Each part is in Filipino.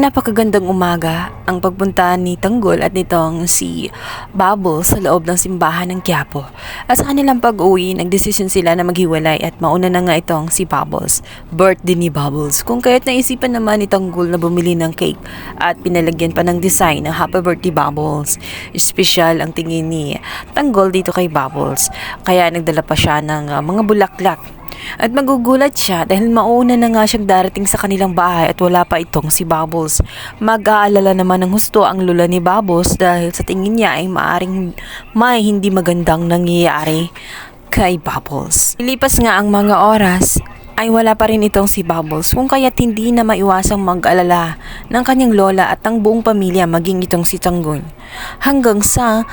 napakagandang umaga ang pagpunta ni Tanggol at nitong si Bubbles sa loob ng simbahan ng Quiapo. At sa kanilang pag-uwi, nagdesisyon sila na maghiwalay at mauna na nga itong si Bubbles. Birthday ni Bubbles. Kung kaya't naisipan naman ni Tanggol na bumili ng cake at pinalagyan pa ng design ng Happy Birthday Bubbles. Espesyal ang tingin ni Tanggol dito kay Bubbles. Kaya nagdala pa siya ng mga bulaklak. At magugulat siya dahil mauna na nga siyang darating sa kanilang bahay at wala pa itong si Bubbles. Mag-aalala naman ng husto ang lola ni Bubbles dahil sa tingin niya ay maaring may hindi magandang nangyayari kay Bubbles. Ilipas nga ang mga oras ay wala pa rin itong si Bubbles kung kaya't hindi na maiwasang mag-alala ng kanyang lola at ang buong pamilya maging itong si Tanggol. Hanggang sa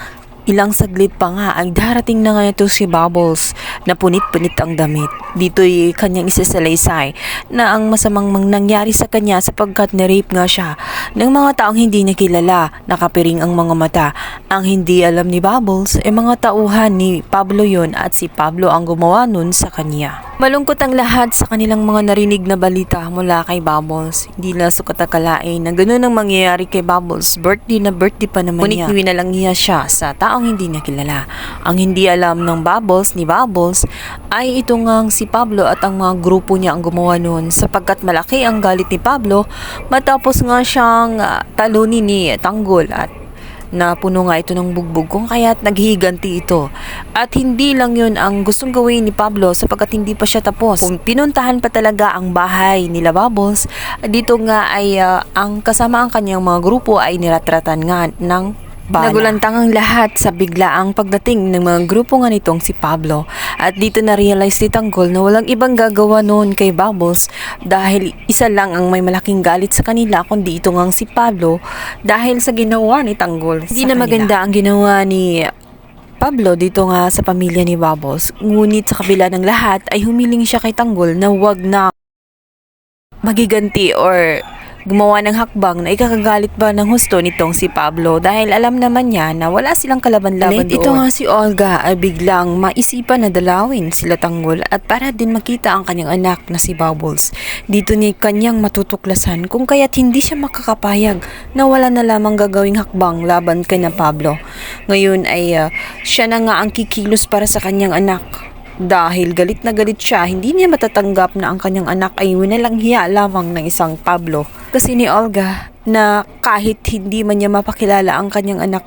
ilang saglit pa nga ay darating na nga ito si Bubbles na punit-punit ang damit. Dito'y kanyang isasalaysay na ang masamang nangyari sa kanya sapagkat na-rape nga siya ng mga taong hindi niya kilala. Nakapiring ang mga mata. Ang hindi alam ni Bubbles ay mga tauhan ni Pablo yun at si Pablo ang gumawa nun sa kanya. Malungkot ang lahat sa kanilang mga narinig na balita mula kay Bubbles. Hindi lang sukat akalain na ganoon ang mangyayari kay Bubbles. Birthday na birthday pa naman niya. Ngunit na lang niya siya sa taong hindi niya kilala. Ang hindi alam ng Bubbles ni Bubbles ay ito ngang si Pablo at ang mga grupo niya ang gumawa noon sapagkat malaki ang galit ni Pablo matapos nga siyang talunin ni Tanggol at napuno nga ito ng bugbog kung kaya't naghihiganti ito. At hindi lang yun ang gustong gawin ni Pablo sapagkat hindi pa siya tapos. Kung pinuntahan pa talaga ang bahay nila Bubbles, dito nga ay ang kasama ang kanyang mga grupo ay niratratan nga ng bala. Nagulantang ang lahat sa biglaang pagdating ng mga grupo nga nitong si Pablo. At dito na-realize ni Tanggol na walang ibang gagawa noon kay Bubbles dahil isa lang ang may malaking galit sa kanila kundi ito ngang si Pablo dahil sa ginawa ni Tanggol. Hindi na maganda ang ginawa ni Pablo dito nga sa pamilya ni Bubbles. Ngunit sa kabila ng lahat ay humiling siya kay Tanggol na wag na magiganti or gumawa ng hakbang na ikakagalit ba ng husto nitong si Pablo dahil alam naman niya na wala silang kalaban-laban doon. Ito nga si Olga ay biglang maisipan na dalawin sila Tanggol at para din makita ang kanyang anak na si Bubbles. Dito niya kanyang matutuklasan kung kaya't hindi siya makakapayag na wala na lamang gagawing hakbang laban kay na Pablo. Ngayon ay siya na nga ang kikilos para sa kanyang anak. Dahil galit na galit siya, hindi niya matatanggap na ang kanyang anak ay winalang hiya lamang ng isang Pablo. Kasi ni Olga na kahit hindi man niya mapakilala ang kanyang anak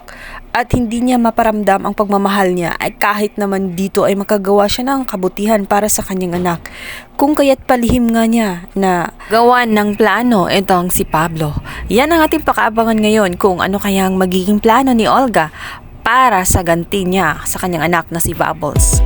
at hindi niya maparamdam ang pagmamahal niya ay kahit naman dito ay makagawa siya ng kabutihan para sa kanyang anak. Kung kaya't palihim nga niya na gawan ng plano itong si Pablo. Yan ang ating pakaabangan ngayon kung ano kayang magiging plano ni Olga para sa ganti niya sa kanyang anak na si Bubbles.